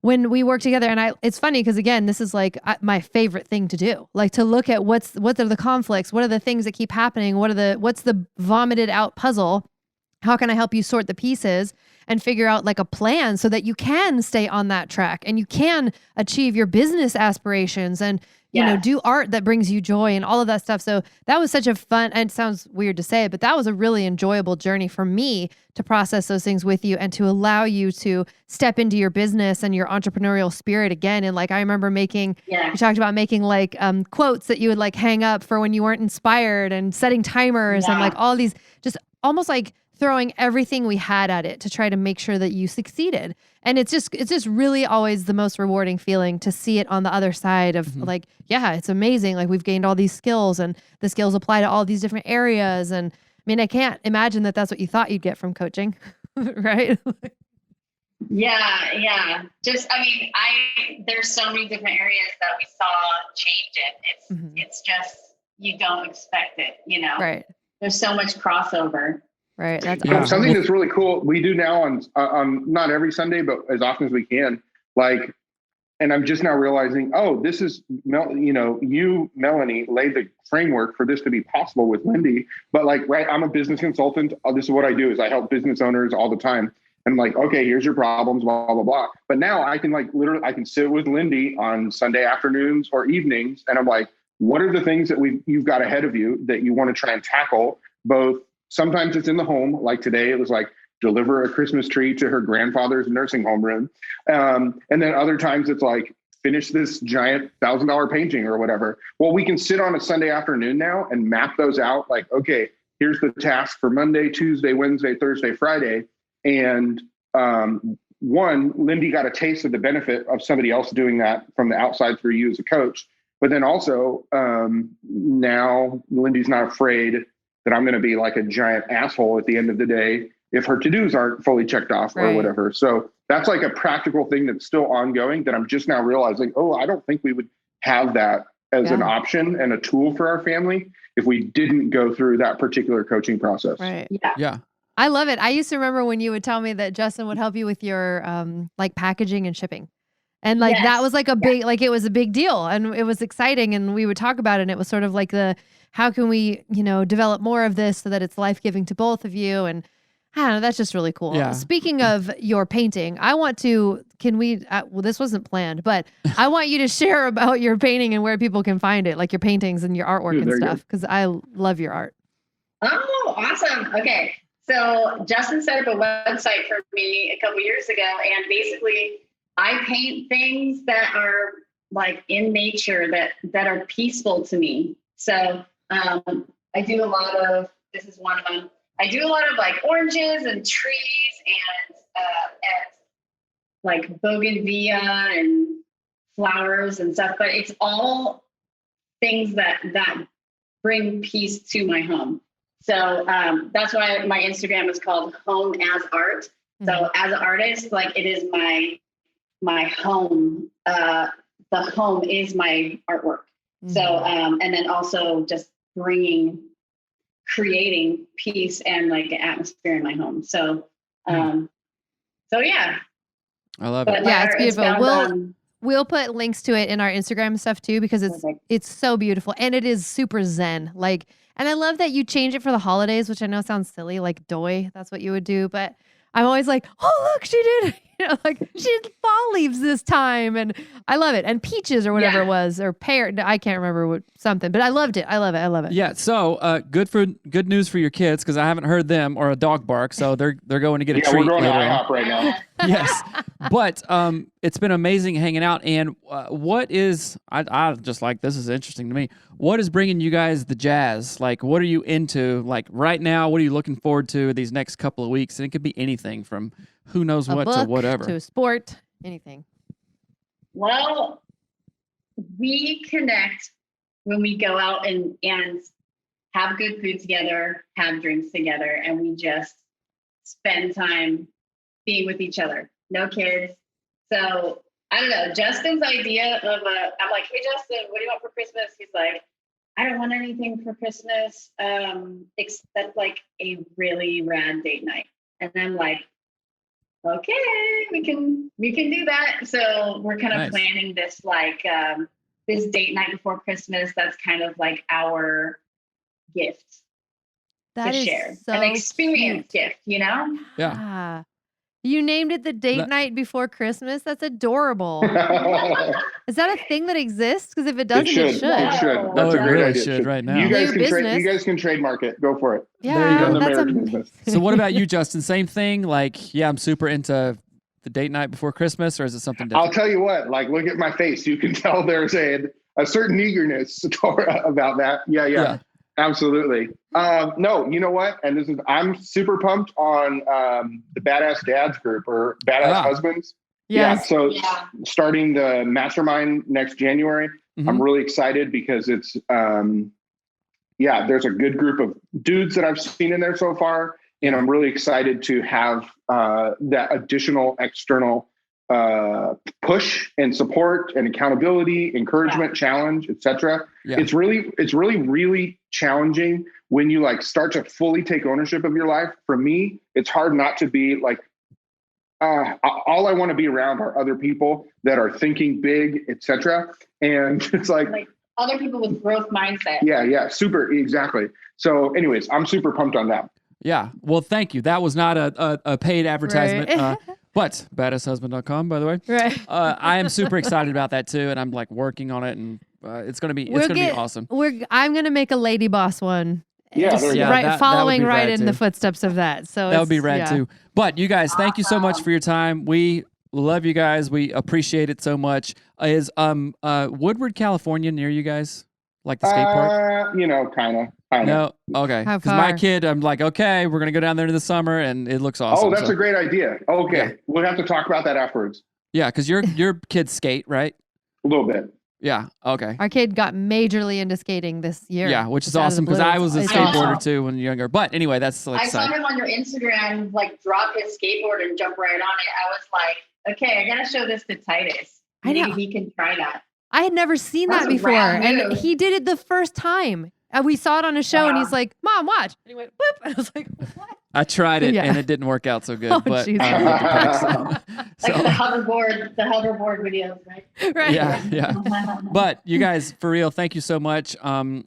when we work together, and it's funny because again, this is like my favorite thing to do, like to look at what are the conflicts, what are the things that keep happening, what's the vomited out puzzle, how can I help you sort the pieces and figure out like a plan so that you can stay on that track and you can achieve your business aspirations and do art that brings you joy and all of that stuff. So that was such a fun, and it sounds weird to say, but that was a really enjoyable journey for me to process those things with you and to allow you to step into your business and your entrepreneurial spirit again. And like, I remember you talked about making like quotes that you would like hang up for when you weren't inspired and setting timers and like all these, just almost like throwing everything we had at it to try to make sure that you succeeded. And it's just really always the most rewarding feeling to see it on the other side of like, yeah, it's amazing. Like we've gained all these skills and the skills apply to all these different areas. And I mean, I can't imagine that that's what you thought you'd get from coaching, right? Yeah. Just, I mean, there's so many different areas that we saw change it. It's just, you don't expect it, Right. There's so much crossover. Right. That's awesome. Something that's really cool. We do now on not every Sunday, but as often as we can, like, and I'm just now realizing, this is, Melanie laid the framework for this to be possible with Lindy, but like, right. I'm a business consultant. This is what I do is I help business owners all the time. And I'm like, okay, here's your problems, blah, blah, blah. But now I can like, literally, I can sit with Lindy on Sunday afternoons or evenings. And I'm like, what are the things that you've got ahead of you that you want to try and tackle? Both sometimes it's in the home. Like today, it was like deliver a Christmas tree to her grandfather's nursing home room. And then other times it's like finish this giant $1,000 painting or whatever. Well, we can sit on a Sunday afternoon now and map those out. Like, okay, here's the task for Monday, Tuesday, Wednesday, Thursday, Friday. And Lindy got a taste of the benefit of somebody else doing that from the outside through you as a coach. But then also now Lindy's not afraid that I'm going to be like a giant asshole at the end of the day if her to-dos aren't fully checked off or whatever. So that's like a practical thing that's still ongoing that I'm just now realizing, I don't think we would have that as an option and a tool for our family if we didn't go through that particular coaching process. Right. Yeah. I love it. I used to remember when you would tell me that Justin would help you with your like packaging and shipping. And like that was like a big, like it was a big deal and it was exciting and we would talk about it and it was sort of like how can we, develop more of this so that it's life-giving to both of you? And I don't know, that's just really cool. Yeah. Speaking of your painting, this wasn't planned, but I want you to share about your painting and where people can find it, like your paintings and your artwork and stuff, because I love your art. Oh, awesome. Okay. So Justin set up a website for me a couple years ago and basically I paint things that are like in nature that are peaceful to me. So I do a lot of, this is one of them. I do a lot of like oranges and trees and like bougainvillea and flowers and stuff, but it's all things that bring peace to my home. So that's why my Instagram is called Home as Art. So as an artist, like it is my home. The home is my artwork. So and then also just creating peace and like an atmosphere in my home. So yeah. I love it. Yeah, it's beautiful. We'll put links to it in our Instagram stuff too, because it's so beautiful and it is super zen. Like, and I love that you change it for the holidays, which I know sounds silly, like doi, that's what you would do. But I'm always like, oh, look, she did, like she did fall leaves this time. And I love it. And peaches or whatever it was, or pear. I can't remember something, but I loved it. I love it. Yeah. So good news for your kids, because I haven't heard them or a dog bark. So they're going to get a treat. We're going to later IHOP on. right now. Yes. But it's been amazing hanging out. And what is, I just like, this is interesting to me. What is bringing you guys the jazz? Like, what are you into? Like right now, what are you looking forward to these next couple of weeks? And it could be anything from who knows what to whatever. To a sport, anything. Well, we connect when we go out and have good food together, have drinks together, and we just spend time being with each other. No kids. So I don't know, Justin's idea of I'm like, hey, Justin, what do you want for Christmas? He's like, I don't want anything for Christmas except like a really rad date night. And I'm like, okay, we can do that. So we're kind of Nice. planning this like this date night before Christmas. That's kind of like our gift That to is share, so an experience cute. gift, you know? Yeah. Ah. You named it the date That- night before Christmas. That's adorable. It Is that a thing that exists? Because if it doesn't, should. it should. It should. Oh, That's it a great really idea. should right now. You guys New can trade. business. You guys can trademark it. Go for it. Yeah, There you go. In the that's marriage amazing. business. So what about you, Justin? Same thing? Like, yeah, I'm super into the date night before Christmas, or is it something I'll different? tell you what. Like, look at my face. You can tell there's a certain eagerness about that. Yeah. Absolutely. No, you know what? And I'm super pumped on the Badass Dads group or Badass Husbands. Yes. Yeah. So Yeah. starting the Mastermind next January, Mhm. I'm really excited because it's, there's a good group of dudes that I've seen in there so far. And I'm really excited to have that additional external push and support and accountability, encouragement, challenge, etc. Yeah. It's really challenging when you like start to fully take ownership of your life. For me, it's hard not to be like, all I want to be around are other people that are thinking big, etc. And it's like Other people with growth mindset. yeah, super, exactly. So anyways, I'm super pumped on that. Yeah. Well, thank you. That was not a paid advertisement. Right. But badasshusband.com, by the way. Right. I am super excited about that too, and I'm like working on it, and it's gonna be awesome. I'm gonna make a lady boss one. Yeah, Just there you go. right, that would following be right rad, in the too. footsteps of that. So That would be it's- rad yeah. too. But you guys, thank you so much for your time. We love you guys. We appreciate it so much. Is Woodward, California near you guys? Like the skate park? Kind of. No? Okay. How Because my far? kid, I'm like, okay, we're going to go down there in the summer, and it looks awesome. Oh, that's So- a great idea. Okay. Yeah. We'll have to talk about that afterwards. Yeah, because your kids skate, right? A little bit. Yeah, okay. Our kid got majorly into skating this year. Yeah, which is Just out of the awesome because blue. I was a It's skateboarder awesome. too when younger. But anyway, that's so I saw exciting. him on your Instagram, like drop his skateboard and jump right on it. I was like, okay, I gotta show this to Titus. I know. Maybe he can try that. I had never seen That's that a before. rad And move. he did it the first time. And we saw it on a show and Wow. he's like, Mom, watch. And he went, whoop. And I was like, what? I tried it Yeah. and it didn't work out so good. Oh, but Jesus. I went to practice. Like the hoverboard videos, right? Right. Yeah. But you guys, for real, thank you so much. I'm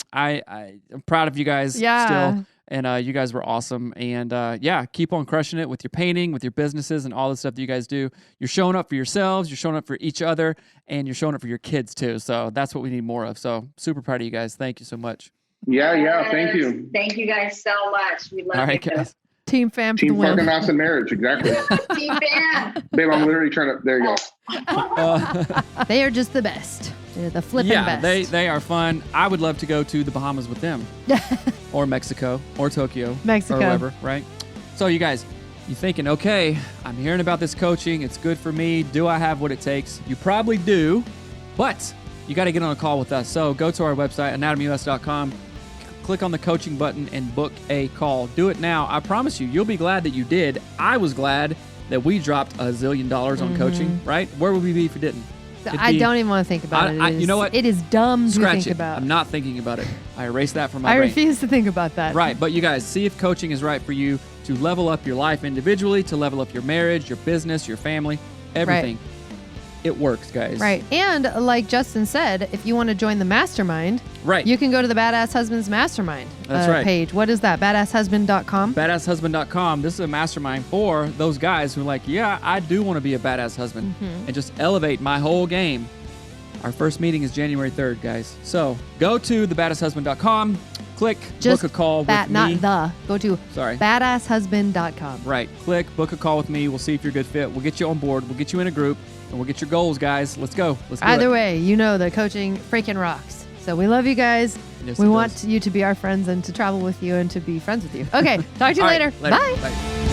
proud of you guys Yeah. still. And you guys were awesome. And keep on crushing it with your painting, with your businesses, and all the stuff that you guys do. You're showing up for yourselves, you're showing up for each other, and you're showing up for your kids too. So that's what we need more of. So super proud of you guys. Thank you so much. Yeah. Thank you. Thank you guys so much. We love All right, you. guys. Team fam to the Team fucking win. awesome marriage. Exactly. Team fan. Babe, I'm literally trying to, there you go. They are just the best. They're the flipping Yeah, best. they are fun. I would love to go to the Bahamas with them, or Mexico, or Tokyo, Mexico. or wherever, right? So you guys, you thinking, okay, I'm hearing about this coaching. It's good for me. Do I have what it takes? You probably do, but you got to get on a call with us. So go to our website, anatomyus.com, click on the coaching button and book a call. Do it now. I promise you, you'll be glad that you did. I was glad that we dropped $1 zillion on coaching, right? Where would we be if we didn't? It'd I be- don't even want to think about it. you know what? It is dumb to Scratch think it. about. I'm not thinking about it. I erased that from my I brain. refuse to think about that. Right, but you guys, see if coaching is right for you to level up your life individually, to level up your marriage, your business, your family, everything. It works, guys. Right. And like Justin said, if you want to join the mastermind, Right. you can go to the Badass Husbands Mastermind That's right. page. What is that? Badasshusband.com. Badasshusband.com. This is a mastermind for those guys who are like, yeah, I do want to be a badass husband and just elevate my whole game. Our first meeting is January 3rd, guys. So go to thebadasshusband.com, click, Just book a call with me. not the. Go to Sorry. badasshusband.com. Right. Click, book a call with me. We'll see if you're a good fit. We'll get you on board. We'll get you in a group, and we'll get your goals, guys. Let's go. Let's do Either it. way, you know the coaching freaking rocks. So we love you guys. Yes, we it want does. you to be our friends and to travel with you and to be friends with you. Okay. Talk to you All right, later. later. Bye. Bye.